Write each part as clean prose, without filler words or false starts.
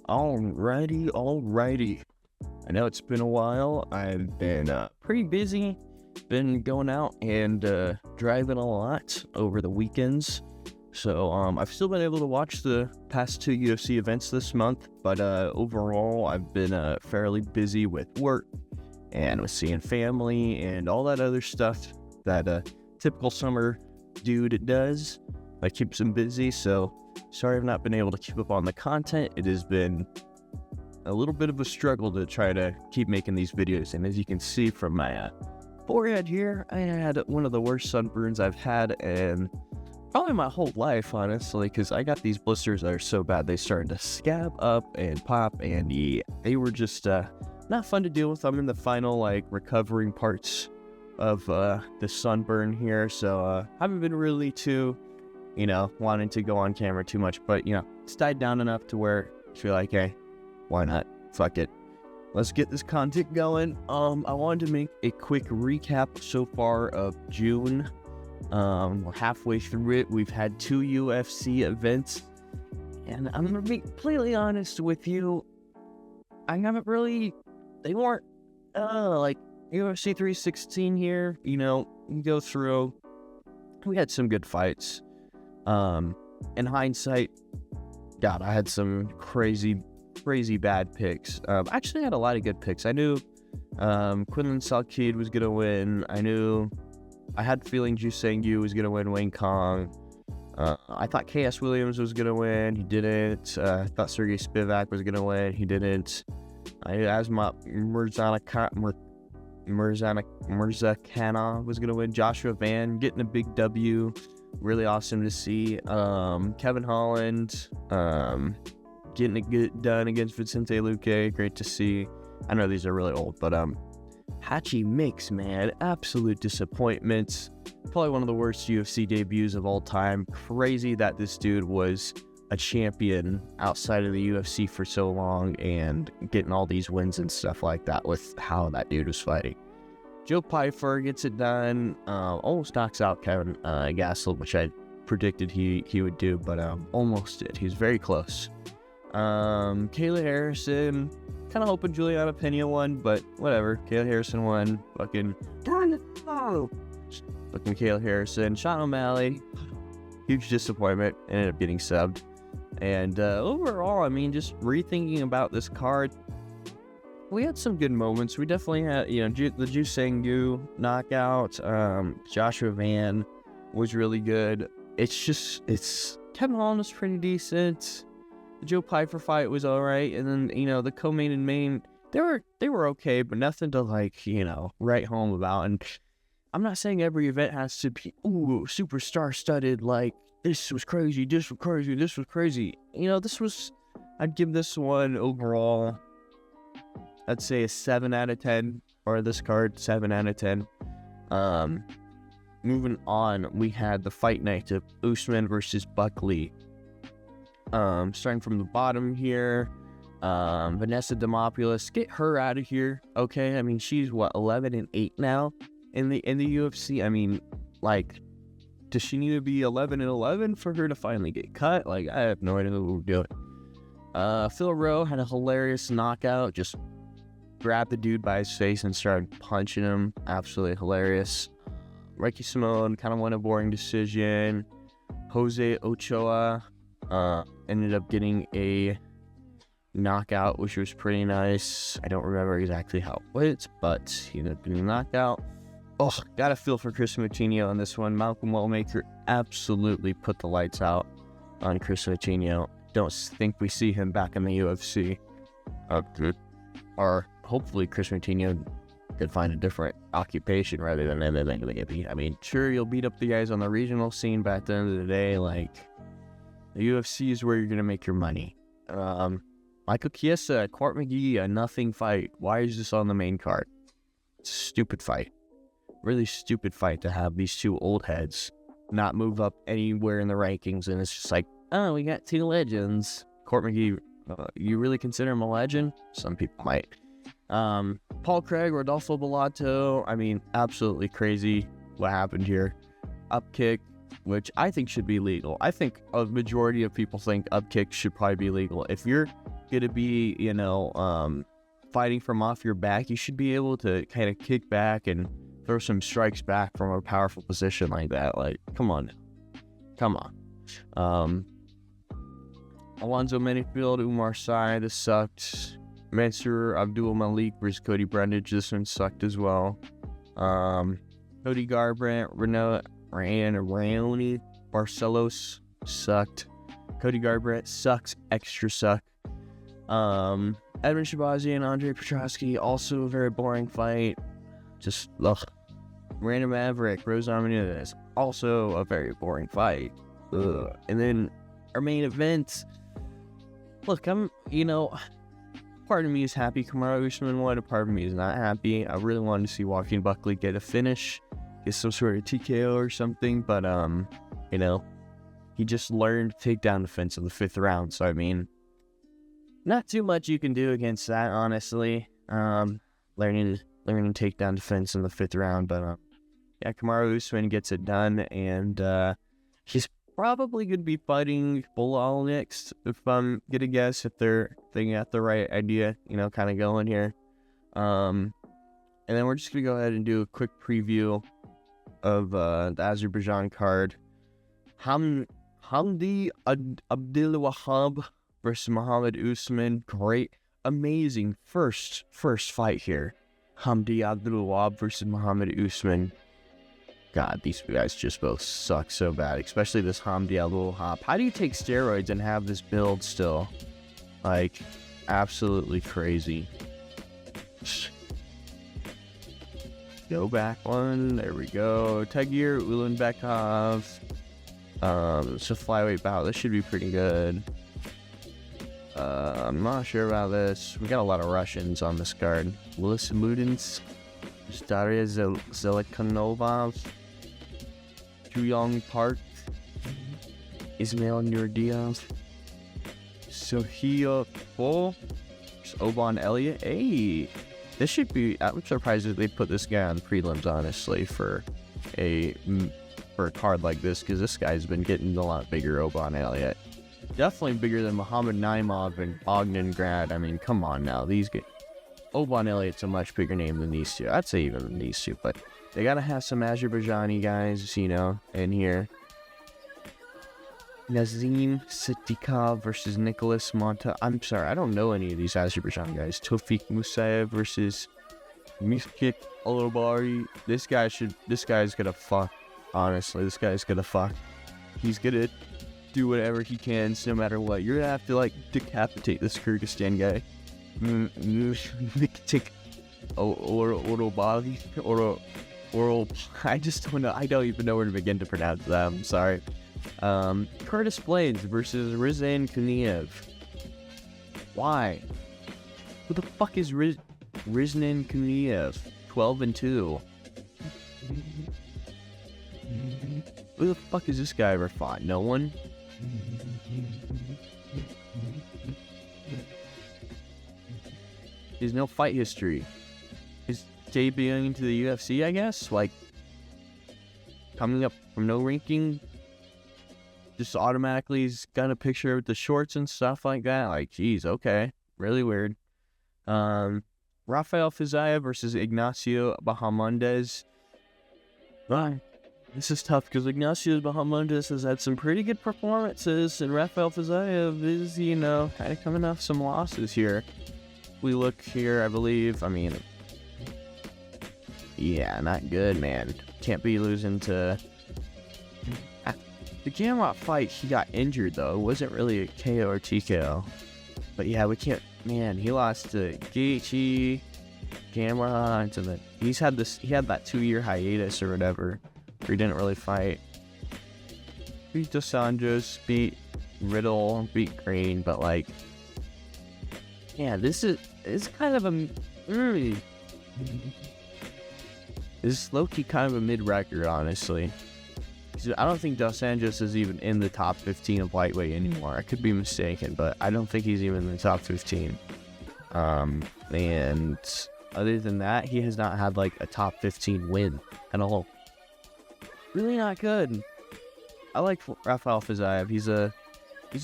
Alrighty. I know it's been a while. I've been pretty busy. Been going out and driving a lot over the weekends. So I've still been able to watch the past two UFC events this month, but overall I've been fairly busy with work and with seeing family and all that other stuff that a typical summer dude does. That keeps him busy, so sorry I've not been able to keep up on the content. It has been a little bit of a struggle to try to keep making these videos, and as you can see from my forehead here, I had one of the worst sunburns I've had in probably my whole life, honestly, because I got these blisters that are so bad they started to scab up and pop, and yeah, they were just not fun to deal with. I'm in the final recovering parts of the sunburn here, so haven't been really too wanting to go on camera too much, but it's died down enough to where I feel like, hey, why not? Fuck it. Let's get this content going. I wanted to make a quick recap so far of June. We're halfway through it. We've had two UFC events, and I'm gonna be completely honest with you. They weren't like UFC 316 here. You go through. We had some good fights. In hindsight, God, I had some crazy bad picks. Actually, I had a lot of good picks. I knew Quinlan Salkid was gonna win. I had the feeling Ju Sang-Yu was gonna win Wayne Kong. I thought K.S. Williams was gonna win. He didn't. I thought Sergey Spivak was gonna win. He didn't. Mirzakhanov was gonna win. Joshua Van getting a big W. Really awesome to see. Kevin Holland getting it done against Vicente Luque. Great to see. I know these are really old, but Hachi Mix, man, absolute disappointment. Probably one of the worst UFC debuts of all time. Crazy that this dude was a champion outside of the UFC for so long and getting all these wins and stuff like that with how that dude was fighting. Joe Pyfer gets it done, almost knocks out Kevin Gastelum, which I predicted he would do, but almost did. He was very close. Kayla Harrison, kind of hoping Juliana Pena won, but whatever. Kayla Harrison won. Fucking Kayla Harrison. Sean O'Malley, huge disappointment, ended up getting subbed. And overall, just rethinking about this card, we had some good moments. We definitely had, the Ju Sang-Yu knockout. Joshua Van was really good. Kevin Holland was pretty decent. The Joe Pyfer fight was alright. And then, the co-main and main, they were okay, but nothing to write home about. And I'm not saying every event has to be, super star-studded, this was crazy, this was crazy, this was crazy. I'd give this one overall, I'd say a 7 out of 10, or this card, 7 out of 10. Moving on, we had the fight night of Usman versus Buckley. Starting from the bottom here, Vanessa Demopoulos, get her out of here, okay? She's 11-8 now in the UFC. Does she need to be 11-11 for her to finally get cut? I have no idea what we're doing. Phil Rowe had a hilarious knockout, just grabbed the dude by his face and started punching him. Absolutely hilarious. Ricky Simone kind of won a boring decision. Jose Ochoa ended up getting a knockout, which was pretty nice. I don't remember exactly how it went, but he ended up getting a knockout. Oh, got a feel for Chris Moutinho on this one. Malcolm Wellmaker absolutely put the lights out on Chris Moutinho. Don't think we see him back in the UFC. Or hopefully Chris Moutinho could find a different occupation rather than MMA. Sure, you'll beat up the guys on the regional scene, but at the end of the day, the UFC is where you're going to make your money. Michael Chiesa, Court McGee, a nothing fight. Why is this on the main card? It's a stupid fight. Really stupid fight to have these two old heads not move up anywhere in the rankings, and it's just we got two legends. Court McGee, you really consider him a legend? Some people might. Paul Craig, Rodolfo Bellato, absolutely crazy what happened here. Up kick, which I think should be legal. I think a majority of people think up kick should probably be legal. If you're gonna be, fighting from off your back, you should be able to kind of kick back and throw some strikes back from a powerful position like that. Like, come on. Alonzo Menifield, Umar Sy, this sucked. Mansour Abdul Malik versus Cody Brundage, this one sucked as well. Cody Garbrandt, Raoni Barcelos sucked. Cody Garbrandt sucks, extra suck. Edmund Shabazi and Andre Petrosky, also a very boring fight. Just, ugh. Random Maverick, Rose Namajunas, also a very boring fight. Ugh. And then our main event. Look, part of me is happy Kamaru Usman won, a part of me is not happy. I really wanted to see Joaquin Buckley get a finish, get some sort of TKO or something, but, he just learned takedown defense in the 5th round, so, not too much you can do against that, honestly. Learning takedown defense in the 5th round, but, Kamaru Usman gets it done, and, he's probably going to be fighting Bilal next, if I'm going to guess, if they got the right idea, kind of going here. And then we're just going to go ahead and do a quick preview of the Azerbaijan card. Hamdi Abdelwahab versus Muhammad Usman. Great, amazing first fight here. Hamdi Abdelwahab versus Muhammad Usman. God, these guys just both suck so bad, especially this Hamdi Abdelwahab. How do you take steroids and have this build still? Like, absolutely crazy. Go back one. There we go. Tagir Ulanbekov. It's a flyweight bout. This should be pretty good. I'm not sure about this. We got a lot of Russians on this card. Willis Ludens. Daria Zelikanova. Juyong Park. Ismail Nurdiaz. Sohia Po. Oban Elliott. Hey, this should be. I'm surprised that they put this guy on prelims, honestly, for a card like this, because this guy's been getting a lot bigger. Oban Elliott, definitely bigger than Muhammad Naimov and Bogdangrad. Come on now, these guys. Oban Elliott's a much bigger name than these two. I'd say even than these two, but they gotta have some Azerbaijani guys, in here. Nazim Siddiqov versus Nicholas Monta. I'm sorry, I don't know any of these Azerbaijan guys. Tofik Musayev versus Miskik Olobari. This guy's gonna fuck. Honestly, this guy's gonna fuck. He's gonna do whatever he can, no matter what. You're gonna have to, decapitate this Kyrgyzstan guy. Miktik Olobari. I just don't know. I don't even know where to begin to pronounce that. I'm sorry. Curtis Blades versus Rizan Kuniev. Why? Who the fuck is Rizan Kuniev? 12-2. Who the fuck has this guy ever fought? No one? There's no fight history. He's debuting into the UFC, I guess? Coming up from no ranking. Just automatically he's got a picture with the shorts and stuff like that. Geez, okay. Really weird. Rafael Fiziev versus Ignacio Bahamondes. This is tough because Ignacio Bahamondes has had some pretty good performances, and Rafael Fiziev is, kind of coming off some losses here. We look here, I believe. Yeah, not good, man. Can't be losing to... The Gamrot fight, he got injured, though. It wasn't really a KO or TKO. But yeah, we can't... Man, he lost to Gaethje, Gamrot, and then he had that 2-year hiatus or whatever, where he didn't really fight. Beat Dos Anjos, beat Riddle, beat Green, but yeah, this is kind of a... This is low-key kind of a mid-record, honestly. I don't think Dos Anjos is even in the top 15 of lightweight anymore. I could be mistaken, but I don't think he's even in the top 15. And other than that, he has not had a top 15 win at all. Really not good. I like Rafael Fiziev. He's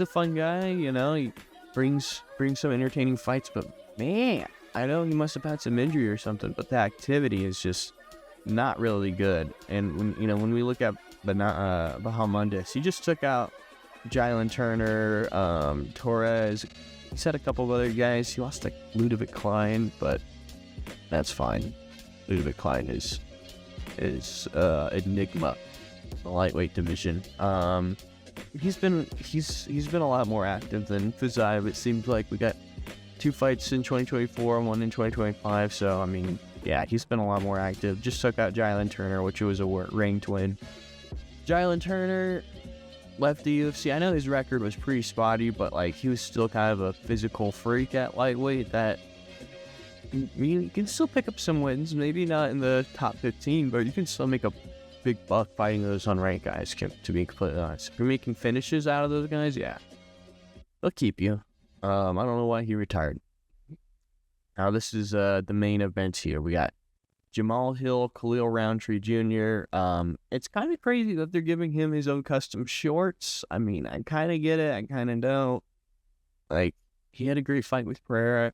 a fun guy, brings some entertaining fights, but man, I know he must have had some injury or something, but the activity is just not really good. And when we look at Bahamondes, he just took out Jalen Turner, Torres. He's had a couple of other guys. He lost to Ludovic Klein, but that's fine. Ludovic Klein is enigma, the lightweight division. He's been a lot more active than Fiziev. It seems like we got 2 fights in 2024 and 1 in 2025. So I mean, yeah, he's been a lot more active. Just took out Jalen Turner, which was a ranked win. Jalen Turner left the UFC. I know his record was pretty spotty, but like he was still kind of a physical freak at lightweight that you can still pick up some wins. Maybe not in the top 15, but you can still make a big buck fighting those unranked guys, to be completely honest. If you're making finishes out of those guys, yeah, they'll keep you. I don't know why he retired. Now this is the main event here. We got Jamal Hill, Khalil Roundtree Jr. It's kind of crazy that they're giving him his own custom shorts. I mean, I kind of get it. I kind of don't. Like, he had a great fight with Pereira.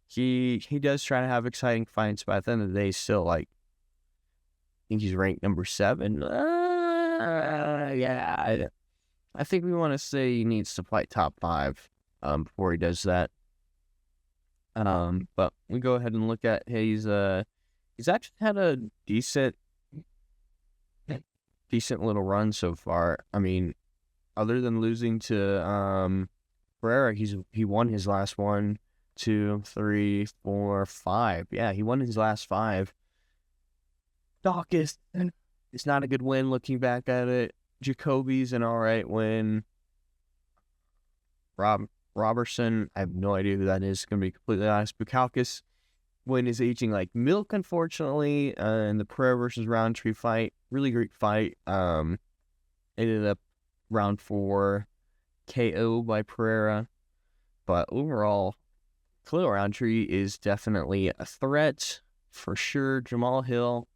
He does try to have exciting fights, but at the end of the day, still, like, I think he's ranked number 7. Yeah, I think we want to say he needs to fight top 5 before he does that. But we go ahead and look at he's actually had a decent little run so far. I mean, other than losing to Pereira, he won his last 1, 2, 3, 4, 5. Yeah, he won his last 5. Dawkins, it's not a good win looking back at it. Jacoby's an alright win. Robertson, I have no idea who that is, gonna be completely honest. Bukauskas win is aging like milk, unfortunately. In the Pereira versus Roundtree fight, really great fight. Ended up round 4 KO by Pereira. But overall, Khalil Roundtree is definitely a threat for sure. Jamal Hill,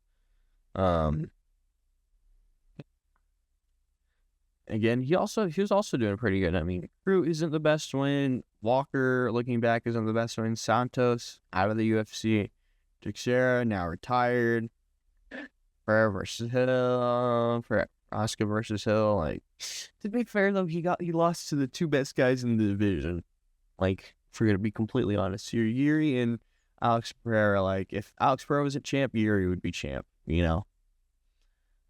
again, he was also doing pretty good. I mean, Crew isn't the best win. Walker, looking back, isn't the best win. Santos out of the UFC. Teixeira now retired. Pereira versus Hill. Oscar versus Hill. Like, to be fair though, he lost to the 2 best guys in the division. Like, if we're gonna be completely honest here, Yuri and Alex Pereira. Like, if Alex Pereira was a champ, Yuri would be champ. You know,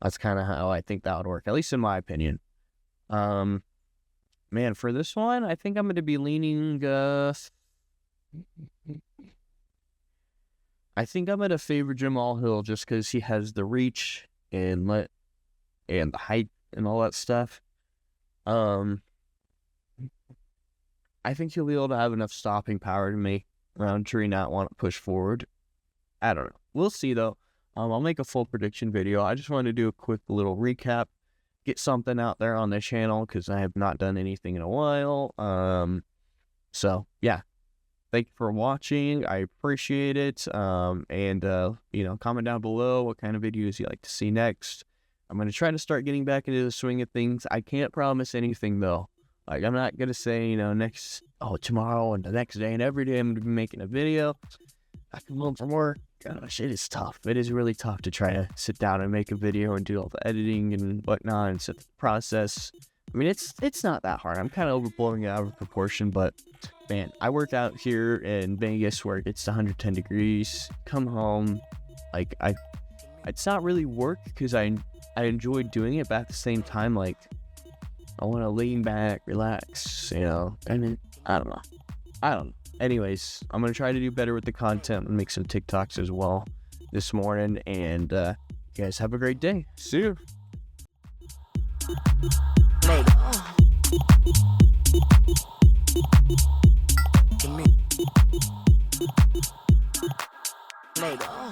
that's kind of how I think that would work, at least in my opinion. Man, for this one, I think I'm going to be leaning, I think I'm going to favor Jamal Hill just because he has the reach and the height and all that stuff. I think he'll be able to have enough stopping power to make Roundtree not want to push forward. I don't know. We'll see, though. I'll make a full prediction video. I just wanted to do a quick little recap. Get something out there on the channel because I have not done anything in a while. So yeah, thank you for watching. I appreciate it. And comment down below what kind of videos you'd like to see next. I'm gonna try to start getting back into the swing of things. I can't promise anything though. Like, I'm not gonna say tomorrow and the next day and every day I'm gonna be making a video. I come home from work. Gosh, it is tough. It is really tough to try to sit down and make a video and do all the editing and whatnot and set the process. I mean, it's not that hard. I'm kind of overblowing it out of proportion, but man, I work out here in Vegas where it's 110 degrees. Come home, like it's not really work because I enjoy doing it, but at the same time, like, I want to lean back, relax, I mean, I don't know. Anyways, I'm going to try to do better with the content and make some TikToks as well this morning. And you guys have a great day. See you. Nigga.